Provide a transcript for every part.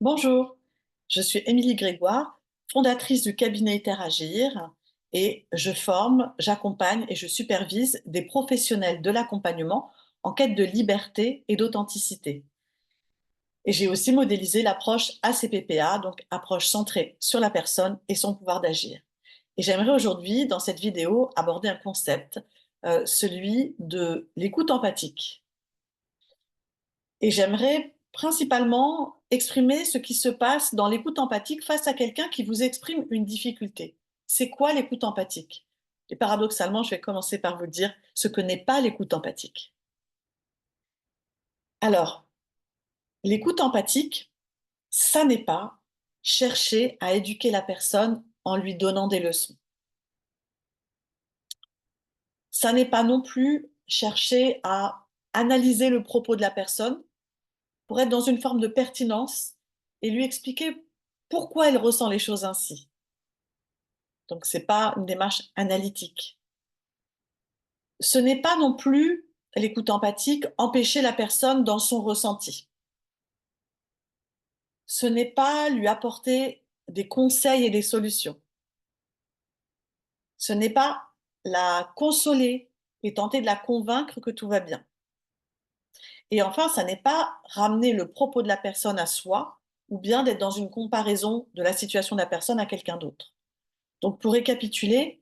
Bonjour, je suis Émilie Grégoire, fondatrice du cabinet Interagir et je forme, j'accompagne et je supervise des professionnels de l'accompagnement en quête de liberté et d'authenticité. Et j'ai aussi modélisé l'approche ACPPA, donc approche centrée sur la personne et son pouvoir d'agir. Et j'aimerais aujourd'hui, dans cette vidéo, aborder un concept, celui de l'écoute empathique. Et j'aimerais principalement exprimer ce qui se passe dans l'écoute empathique face à quelqu'un qui vous exprime une difficulté. C'est quoi l'écoute empathique? Et paradoxalement, je vais commencer par vous dire ce que n'est pas l'écoute empathique. Alors, l'écoute empathique, ça n'est pas chercher à éduquer la personne en lui donnant des leçons. Ça n'est pas non plus chercher à analyser le propos de la personne pour être dans une forme de pertinence et lui expliquer pourquoi elle ressent les choses ainsi. Donc c'est pas une démarche analytique. Ce n'est pas non plus l'écoute empathique, empêcher la personne dans son ressenti. Ce n'est pas lui apporter des conseils et des solutions. Ce n'est pas la consoler et tenter de la convaincre que tout va bien. Et enfin, ça n'est pas ramener le propos de la personne à soi ou bien d'être dans une comparaison de la situation de la personne à quelqu'un d'autre. Donc pour récapituler,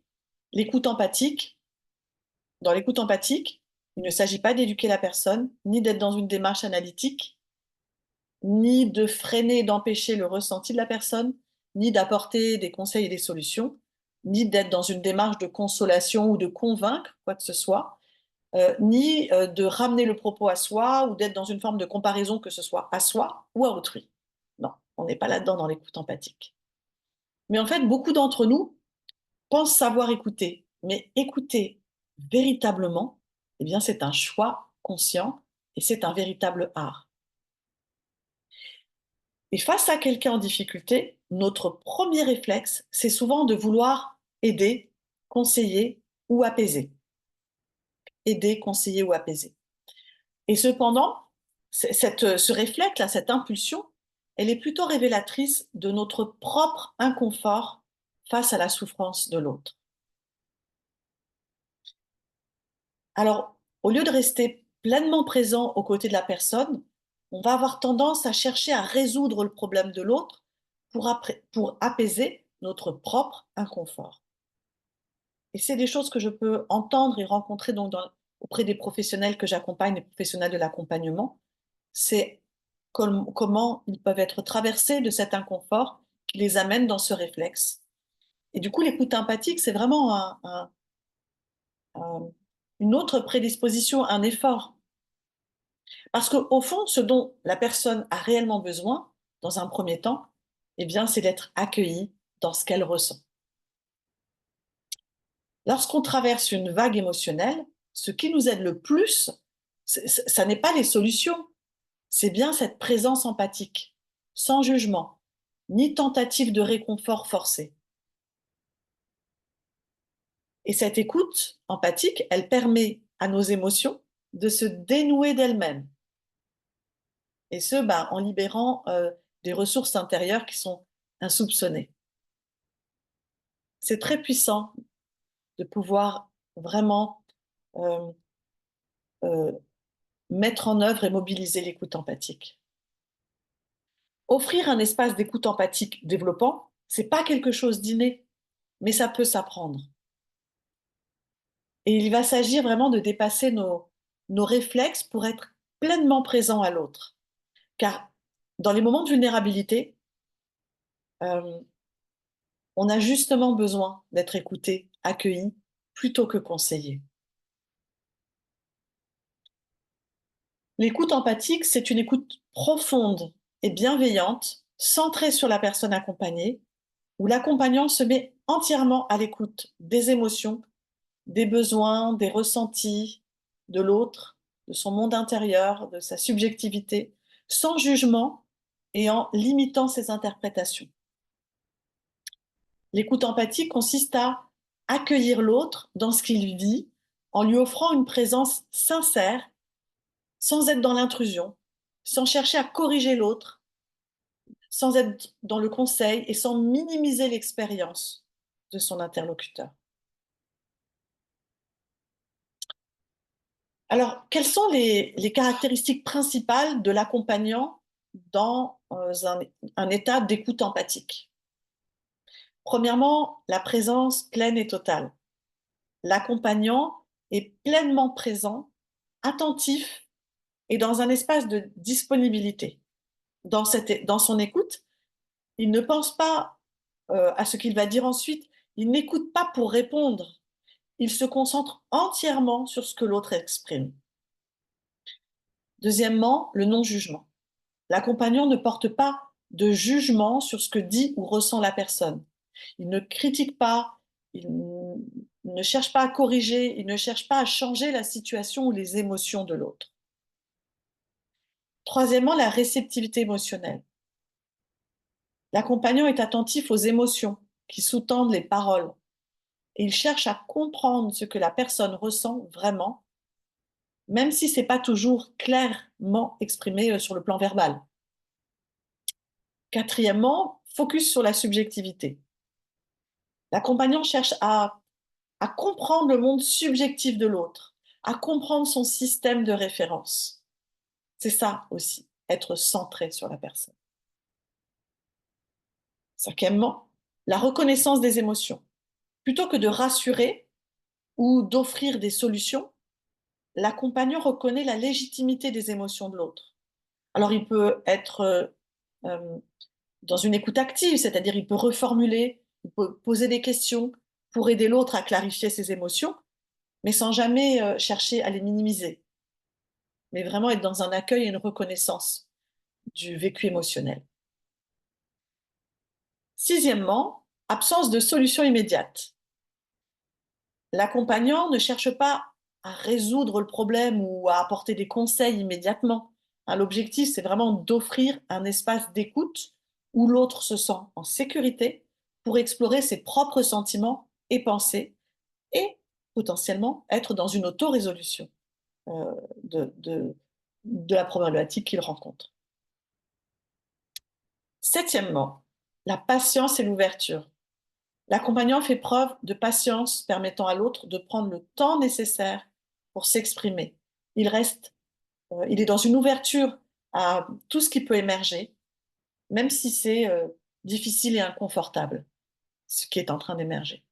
l'écoute empathique, dans l'écoute empathique, il ne s'agit pas d'éduquer la personne, ni d'être dans une démarche analytique, ni de freiner et d'empêcher le ressenti de la personne, ni d'apporter des conseils et des solutions, ni d'être dans une démarche de consolation ou de convaincre quoi que ce soit, ni de ramener le propos à soi ou d'être dans une forme de comparaison, que ce soit à soi ou à autrui. Non, on n'est pas là-dedans dans l'écoute empathique. Mais en fait, beaucoup d'entre nous pensent savoir écouter, mais écouter véritablement, eh bien, c'est un choix conscient et c'est un véritable art. Et face à quelqu'un en difficulté, notre premier réflexe, c'est souvent de vouloir aider, conseiller ou apaiser. Aider, conseiller ou apaiser. Et cependant, ce réflexe-là, cette impulsion, elle est plutôt révélatrice de notre propre inconfort face à la souffrance de l'autre. Alors, au lieu de rester pleinement présent aux côtés de la personne, on va avoir tendance à chercher à résoudre le problème de l'autre pour apaiser notre propre inconfort. Et c'est des choses que je peux entendre et rencontrer donc auprès des professionnels que j'accompagne, les professionnels de l'accompagnement. C'est comment ils peuvent être traversés de cet inconfort qui les amène dans ce réflexe. Et du coup, l'écoute empathique, c'est vraiment un- une autre prédisposition, un effort. Parce qu'au fond, ce dont la personne a réellement besoin, dans un premier temps, eh bien, c'est d'être accueillie dans ce qu'elle ressent. Lorsqu'on traverse une vague émotionnelle, ce qui nous aide le plus, ça n'est pas les solutions, c'est bien cette présence empathique, sans jugement, ni tentative de réconfort forcé. Et cette écoute empathique, elle permet à nos émotions de se dénouer d'elles-mêmes. Et ce, en libérant des ressources intérieures qui sont insoupçonnées. C'est très puissant de pouvoir vraiment euh, euh, mettre en œuvre et mobiliser l'écoute empathique. Offrir un espace d'écoute empathique développant, c'est pas quelque chose d'inné, mais ça peut s'apprendre. Et il va s'agir vraiment de dépasser nos réflexes pour être pleinement présent à l'autre. Car dans les moments de vulnérabilité, euh, on a justement besoin d'être écouté, accueilli, plutôt que conseillé. L'écoute empathique, c'est une écoute profonde et bienveillante, centrée sur la personne accompagnée, où l'accompagnant se met entièrement à l'écoute des émotions, des besoins, des ressentis de l'autre, de son monde intérieur, de sa subjectivité, sans jugement et en limitant ses interprétations. L'écoute empathique consiste à accueillir l'autre dans ce qu'il vit en lui offrant une présence sincère, sans être dans l'intrusion, sans chercher à corriger l'autre, sans être dans le conseil et sans minimiser l'expérience de son interlocuteur. Alors, quelles sont les caractéristiques principales de l'accompagnant dans un état d'écoute empathique? Premièrement, la présence pleine et totale. L'accompagnant est pleinement présent, attentif et dans un espace de disponibilité. Dans son écoute, il ne pense pas à ce qu'il va dire ensuite, il n'écoute pas pour répondre, il se concentre entièrement sur ce que l'autre exprime. Deuxièmement, le non-jugement. L'accompagnant ne porte pas de jugement sur ce que dit ou ressent la personne. Il ne critique pas, il ne cherche pas à corriger, il ne cherche pas à changer la situation ou les émotions de l'autre. Troisièmement, la réceptivité émotionnelle. L'accompagnant est attentif aux émotions qui sous-tendent les paroles et il cherche à comprendre ce que la personne ressent vraiment, même si ce n'est pas toujours clairement exprimé sur le plan verbal. Quatrièmement, focus sur la subjectivité. L'accompagnant cherche à comprendre le monde subjectif de l'autre, à comprendre son système de référence. C'est ça aussi, être centré sur la personne. Cinquièmement, la reconnaissance des émotions. Plutôt que de rassurer ou d'offrir des solutions, l'accompagnant reconnaît la légitimité des émotions de l'autre. Alors il peut être dans une écoute active, c'est-à-dire il peut reformuler, il peut poser des questions pour aider l'autre à clarifier ses émotions, mais sans jamais chercher à les minimiser, mais vraiment être dans un accueil et une reconnaissance du vécu émotionnel. Sixièmement, absence de solution immédiate. L'accompagnant ne cherche pas à résoudre le problème ou à apporter des conseils immédiatement. L'objectif, c'est vraiment d'offrir un espace d'écoute où l'autre se sent en sécurité pour explorer ses propres sentiments et pensées et potentiellement être dans une autorésolution euh, de, de, de la problématique qu'il rencontre. Septièmement, la patience et l'ouverture. L'accompagnant fait preuve de patience permettant à l'autre de prendre le temps nécessaire pour s'exprimer. Il est dans une ouverture à tout ce qui peut émerger, même si c'est difficile et inconfortable, ce qui est en train d'émerger.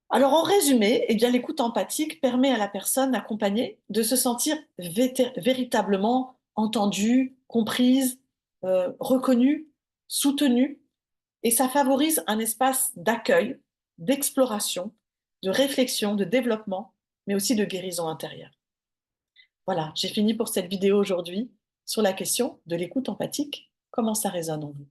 Alors en résumé, eh bien, l'écoute empathique permet à la personne accompagnée de se sentir véritablement entendue, comprise, reconnue, soutenue, et ça favorise un espace d'accueil, d'exploration, de réflexion, de développement, mais aussi de guérison intérieure. Voilà, j'ai fini pour cette vidéo aujourd'hui sur la question de l'écoute empathique. Comment ça résonne en vous?